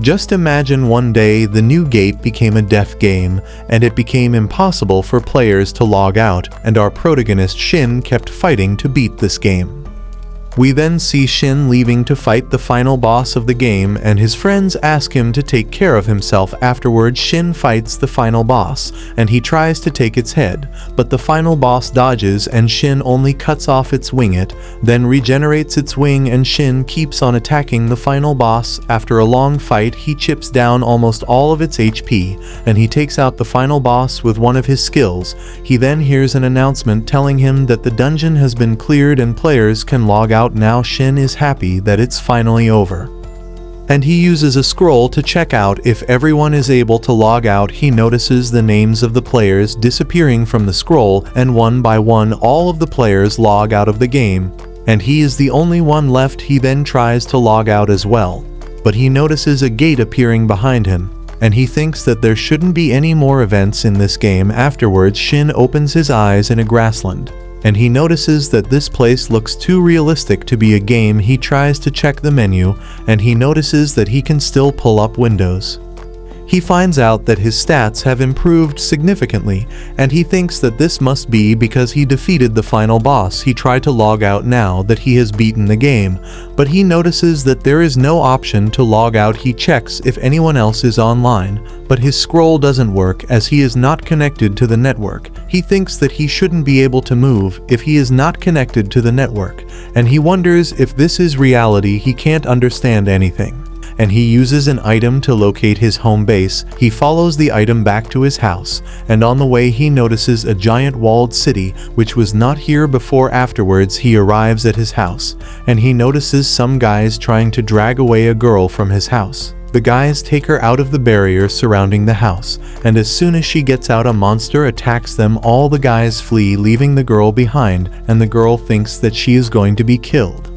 Just imagine one day the new gate became a death game, and it became impossible for players to log out, and our protagonist Shin kept fighting to beat this game. We then see Shin leaving to fight the final boss of the game, and his friends ask him to take care of himself. Afterwards, Shin fights the final boss, and he tries to take its head, but the final boss dodges and Shin only cuts off its wing, then regenerates its wing, and Shin keeps on attacking the final boss. After a long fight, he chips down almost all of its HP, and he takes out the final boss with one of his skills. He then hears an announcement telling him that the dungeon has been cleared and players can log out. Now Shin is happy that it's finally over, and he uses a scroll to check out if everyone is able to log out. He notices the names of the players disappearing from the scroll, and one by one all of the players log out of the game, and he is the only one left. He then tries to log out as well, but he notices a gate appearing behind him, and he thinks that there shouldn't be any more events in this game. Afterwards, Shin opens his eyes in a grassland, and he notices that this place looks too realistic to be a game. He tries to check the menu, and he notices that he can still pull up windows. He finds out that his stats have improved significantly, and he thinks that this must be because he defeated the final boss. He tried to log out now that he has beaten the game, but he notices that there is no option to log out. He checks if anyone else is online, but his scroll doesn't work as he is not connected to the network. He thinks that he shouldn't be able to move if he is not connected to the network, and he wonders if this is reality. He can't understand anything, and he uses an item to locate his home base. He follows the item back to his house, and on the way he notices a giant walled city which was not here before. Afterwards, he arrives at his house, and he notices some guys trying to drag away a girl from his house. The guys take her out of the barrier surrounding the house, and as soon as she gets out, a monster attacks them. All the guys flee, leaving the girl behind, and the girl thinks that she is going to be killed.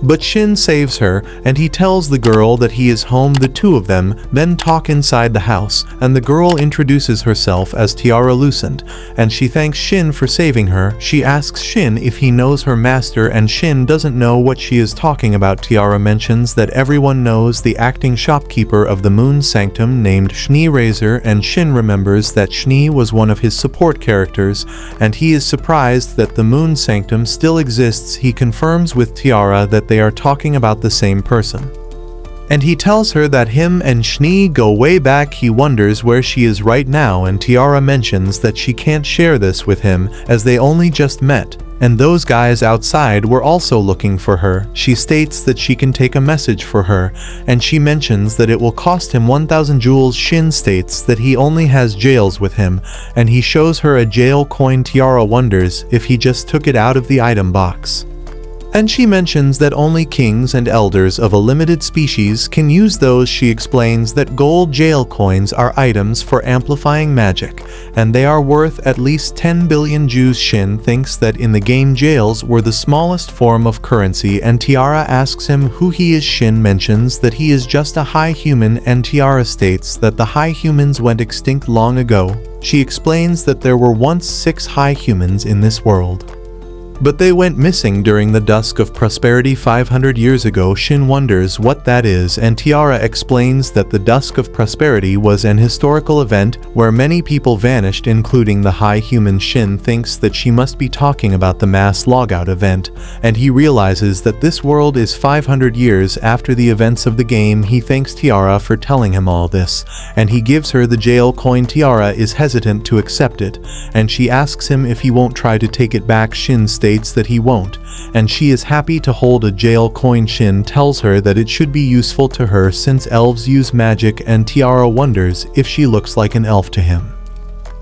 But Shin saves her, and he tells the girl that he is home. The two of them then talk inside the house, and the girl introduces herself as Tiara Lucent, and she thanks Shin for saving her. She asks Shin if he knows her master, and Shin doesn't know what she is talking about. Tiara mentions that everyone knows the acting shopkeeper of the Moon Sanctum named Schnee Razor, and Shin remembers that Schnee was one of his support characters, and he is surprised that the Moon Sanctum still exists. He confirms with Tiara that they are talking about the same person, and he tells her that him and Schnee go way back. He wonders where she is right now, and Tiara mentions that she can't share this with him as they only just met, and those guys outside were also looking for her. She states that she can take a message for her, and she mentions that it will cost him 1,000 jewels. Shin states that he only has jails with him, and he shows her a jail coin. Tiara wonders if he just took it out of the item box, and she mentions that only kings and elders of a limited species can use those. She explains that gold jail coins are items for amplifying magic, and they are worth at least 10 billion Jews. Shin thinks that in the game jails were the smallest form of currency, and Tiara asks him who he is. Shin mentions that he is just a high human, and Tiara states that the high humans went extinct long ago. She explains that there were once 6 high humans in this world, but they went missing during the Dusk of Prosperity 500 years ago. Shin wonders what that is, and Tiara explains that the Dusk of Prosperity was an historical event where many people vanished, including the high human. Shin thinks that she must be talking about the mass logout event, and he realizes that this world is 500 years after the events of the game. He thanks Tiara for telling him all this, and he gives her the jail coin. Tiara is hesitant to accept it, and she asks him if he won't try to take it back. Shin states that he won't, and she is happy to hold a jail coin. Shin tells her that it should be useful to her since elves use magic, and Tiara wonders if she looks like an elf to him.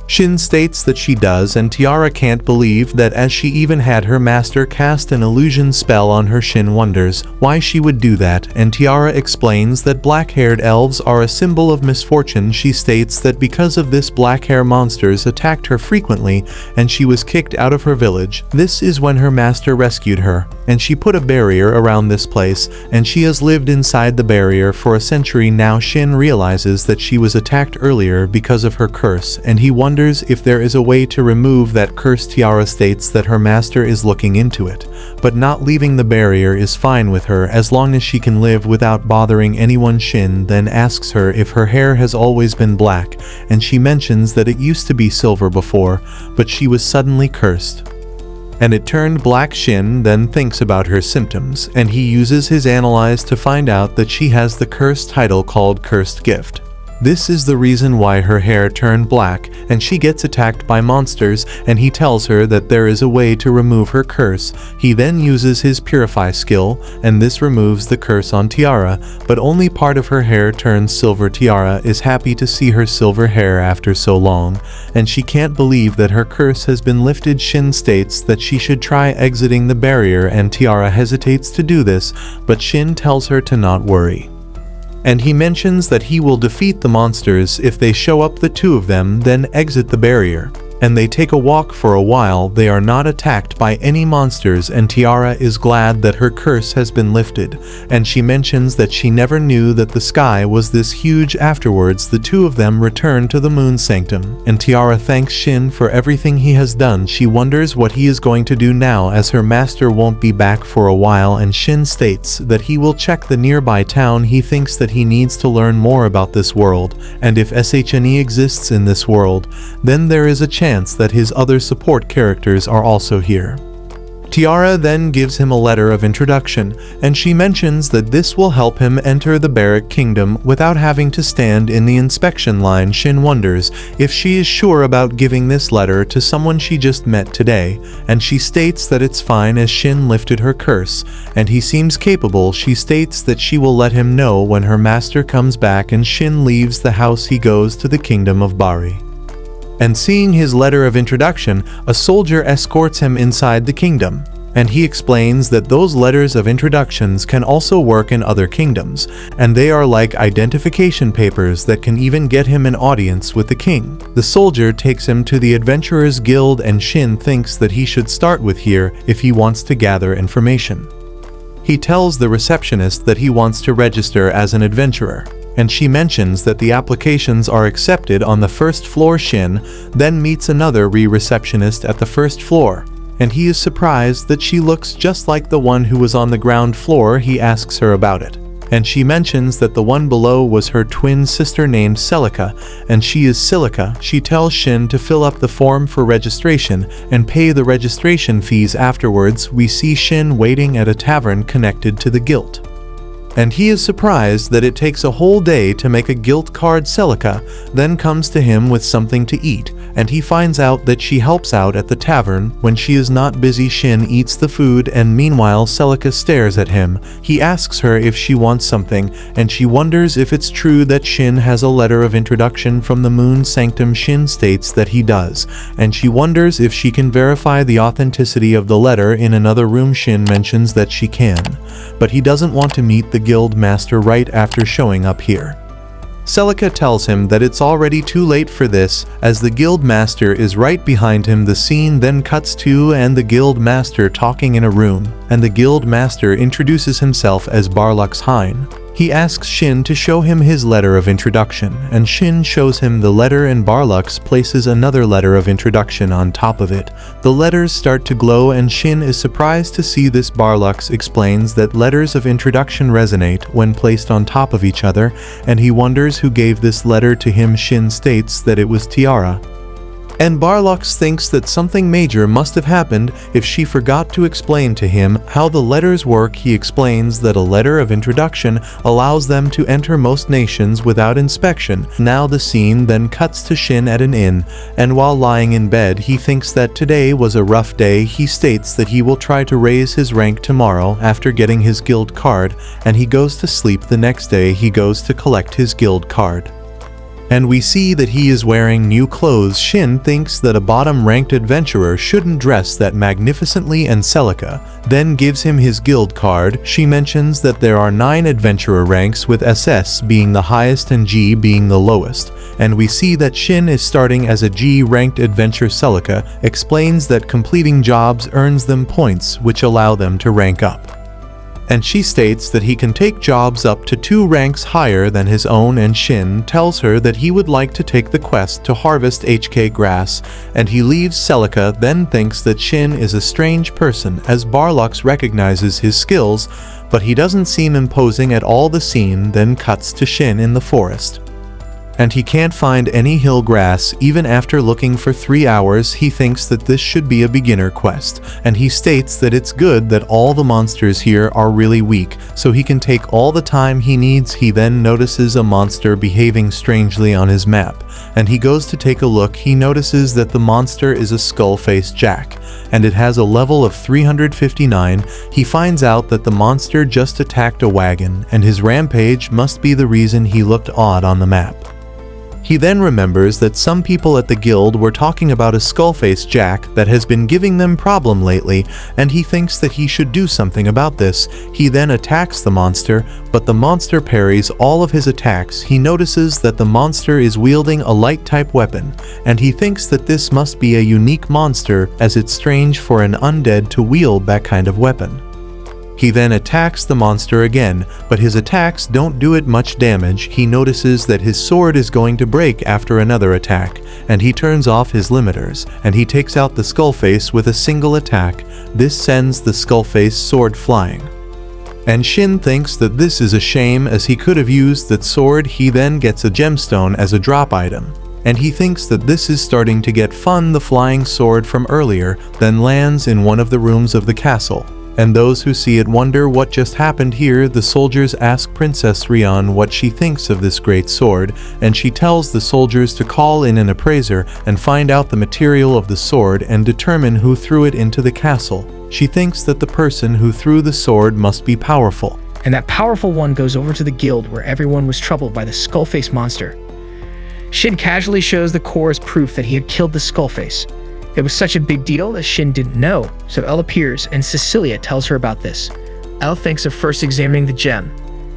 Shin states that she does, and Tiara can't believe that as she even had her master cast an illusion spell on her. Shin wonders why she would do that, and Tiara explains that black-haired elves are a symbol of misfortune. She states that because of this, black-hair monsters attacked her frequently, and she was kicked out of her village. This is when her master rescued her, and she put a barrier around this place, and she has lived inside the barrier for a century now. Shin realizes that she was attacked earlier because of her curse, and he wonders wonders if there is a way to remove that curse. Tiara states that her master is looking into it, but not leaving the barrier is fine with her as long as she can live without bothering anyone. Shin then asks her if her hair has always been black, and she mentions that it used to be silver before, but she was suddenly cursed and it turned black. Shin then thinks about her symptoms, and he uses his analyze to find out that she has the cursed title called Cursed Gift. This is the reason why her hair turned black, and she gets attacked by monsters, and he tells her that there is a way to remove her curse. He then uses his Purify skill, and this removes the curse on Tiara, but only part of her hair turns silver. Tiara is happy to see her silver hair after so long, and she can't believe that her curse has been lifted. Shin states that she should try exiting the barrier, and Tiara hesitates to do this, but Shin tells her to not worry. And he mentions that he will defeat the monsters if they show up. The two of them then exit the barrier, and they take a walk for a while. They are not attacked by any monsters, and Tiara is glad that her curse has been lifted, and she mentions that she never knew that the sky was this huge. Afterwards, the two of them return to the moon sanctum, and Tiara thanks Shin for everything he has done. She wonders what he is going to do now, as her master won't be back for a while, and Shin states that he will check the nearby town. He thinks that he needs to learn more about this world, and if Shne exists in this world, then there is a chance that his other support characters are also here. Tiara then gives him a letter of introduction, and she mentions that this will help him enter the Barrack Kingdom without having to stand in the inspection line. Shin wonders if she is sure about giving this letter to someone she just met today, and she states that it's fine as Shin lifted her curse, and he seems capable. She states that she will let him know when her master comes back, and Shin leaves the house. He goes to the kingdom of Bari. And seeing his letter of introduction, a soldier escorts him inside the kingdom, and he explains that those letters of introductions can also work in other kingdoms, and they are like identification papers that can even get him an audience with the king. The soldier takes him to the Adventurers Guild, and Shin thinks that he should start with here if he wants to gather information. He tells the receptionist that he wants to register as an adventurer, and she mentions that the applications are accepted on the first floor. Shin then meets another receptionist at the first floor, and he is surprised that she looks just like the one who was on the ground floor. He asks her about it, and she mentions that the one below was her twin sister named Celica, and she is Silica. She tells Shin to fill up the form for registration and pay the registration fees. Afterwards, we see Shin waiting at a tavern connected to the guild, and he is surprised that it takes a whole day to make a guild card. Celica then comes to him with something to eat, and he finds out that she helps out at the tavern when she is not busy. Shin eats the food, and meanwhile Celica stares at him. He asks her if she wants something, and she wonders if it's true that Shin has a letter of introduction from the Moon Sanctum. Shin states that he does, and she wonders if she can verify the authenticity of the letter. In another room, Shin mentions that she can, but he doesn't want to meet the guild master right after showing up here. Celica tells him that it's already too late for this, as the guild master is right behind him. The scene then cuts to and the guild master talking in a room, and the guild master introduces himself as Barlux Hein. He asks Shin to show him his letter of introduction, and Shin shows him the letter, and Barlux places another letter of introduction on top of it. The letters start to glow, and Shin is surprised to see this. Barlux explains that letters of introduction resonate when placed on top of each other, and he wonders who gave this letter to him. Shin states that it was Tiara, and Barlux thinks that something major must have happened if she forgot to explain to him how the letters work. He explains that a letter of introduction allows them to enter most nations without inspection. Now the scene then cuts to Shin at an inn, and while lying in bed he thinks that today was a rough day. He states that he will try to raise his rank tomorrow after getting his guild card, and he goes to sleep. The next day he goes to collect his guild card, and we see that he is wearing new clothes. Shin thinks that a bottom-ranked adventurer shouldn't dress that magnificently, and Celica then gives him his guild card. She mentions that there are 9 adventurer ranks, with SS being the highest and G being the lowest, and we see that Shin is starting as a G-ranked adventurer. Celica explains that completing jobs earns them points which allow them to rank up. and she states that he can take jobs up to 2 ranks higher than his own, and Shin tells her that he would like to take the quest to harvest HK grass, and he leaves. Celica then thinks that Shin is a strange person as Barlux recognizes his skills, but he doesn't seem imposing at all. The scene then cuts to Shin in the forest, and he can't find any hill grass even after looking for 3 hours. He thinks that this should be a beginner quest, and he states that it's good that all the monsters here are really weak, so he can take all the time he needs. He then notices a monster behaving strangely on his map, and he goes to take a look. He notices that the monster is a skull-faced jack, and it has a level of 359. He finds out that the monster just attacked a wagon, and his rampage must be the reason he looked odd on the map. He then remembers that some people at the guild were talking about a skull-faced jack that has been giving them problem lately, and he thinks that he should do something about this. He then attacks the monster, but the monster parries all of his attacks. He notices that the monster is wielding a light-type weapon, and he thinks that this must be a unique monster, as it's strange for an undead to wield that kind of weapon. He then attacks the monster again, but his attacks don't do it much damage. He notices that his sword is going to break after another attack, and he turns off his limiters, and he takes out the skullface with a single attack. This sends the skullface sword flying, and Shin thinks that this is a shame as he could have used that sword. He then gets a gemstone as a drop item, and he thinks that this is starting to get fun. The flying sword from earlier then lands in one of the rooms of the castle, and those who see it wonder what just happened here. The soldiers ask Princess Rion what she thinks of this great sword, and she tells the soldiers to call in an appraiser and find out the material of the sword and determine who threw it into the castle. She thinks that the person who threw the sword must be powerful, and that powerful one goes over to the guild where everyone was troubled by the skull-face monster. Shin casually shows the core as proof that he had killed the skull-face. It was such a big deal that Shin didn't know, so Elle appears and Cecilia tells her about this. Elle thinks of first examining the gem.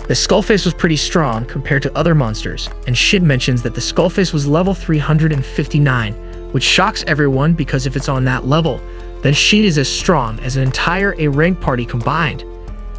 The skullface was pretty strong compared to other monsters, and Shin mentions that the skullface was level 359, which shocks everyone because if it's on that level, then Shin is as strong as an entire A-rank party combined.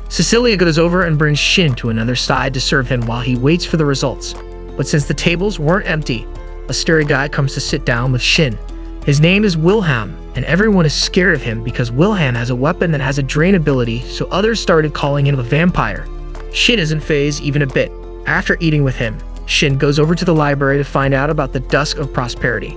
Cecilia goes over and brings Shin to another side to serve him while he waits for the results. But since the tables weren't empty, a scary guy comes to sit down with Shin. His name is Wilhelm, and everyone is scared of him because Wilhelm has a weapon that has a drain ability, so others started calling him a vampire. Shin isn't fazed even a bit. After eating with him, Shin goes over to the library to find out about the Dusk of Prosperity.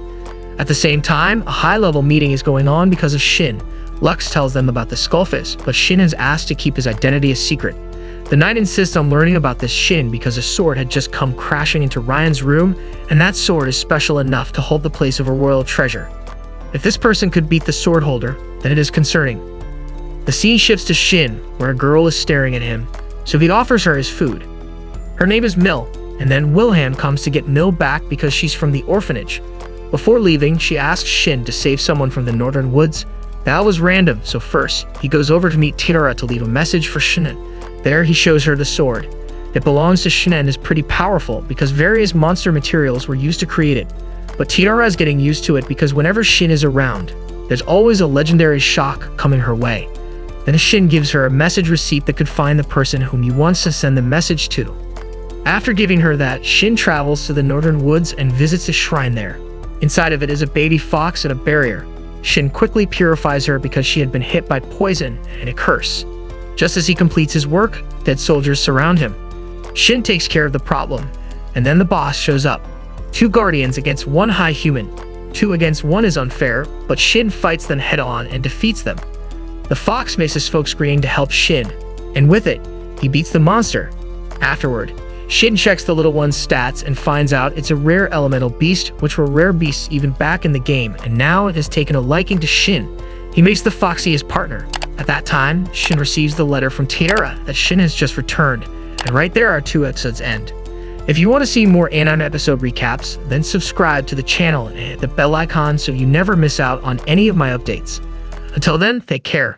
At the same time, a high-level meeting is going on because of Shin. Lux tells them about the skullface, but Shin is asked to keep his identity a secret. The knight insists on learning about this Shin because a sword had just come crashing into Ryan's room, and that sword is special enough to hold the place of a royal treasure. If this person could beat the sword holder, then it is concerning. The scene shifts to Shin, where a girl is staring at him, so he offers her his food. Her name is Mill, and then Wilhelm comes to get Mill back because she's from the orphanage. Before leaving, she asks Shin to save someone from the northern woods. That was random, so first, he goes over to meet Tirara to leave a message for Shin. There, he shows her the sword. It belongs to Shin and is pretty powerful because various monster materials were used to create it. But Tirara is getting used to it because whenever Shin is around, there's always a legendary shock coming her way. Then Shin gives her a message receipt that could find the person whom he wants to send the message to. After giving her that, Shin travels to the northern woods and visits a shrine there. Inside of it is a baby fox and a barrier. Shin quickly purifies her because she had been hit by poison and a curse. Just as he completes his work, dead soldiers surround him. Shin takes care of the problem, and then the boss shows up. 2 guardians against 1 high human. 2 against 1 is unfair, but Shin fights them head-on and defeats them. The fox makes his smokescreen to help Shin, and with it, he beats the monster. Afterward, Shin checks the little one's stats and finds out it's a rare elemental beast, which were rare beasts even back in the game, and now it has taken a liking to Shin. He makes the foxy his partner. At that time, Shin receives the letter from Tirara that Shin has just returned, and right there our 2 episodes end. If you want to see more anime episode recaps, then subscribe to the channel and hit the bell icon so you never miss out on any of my updates. Until then, take care.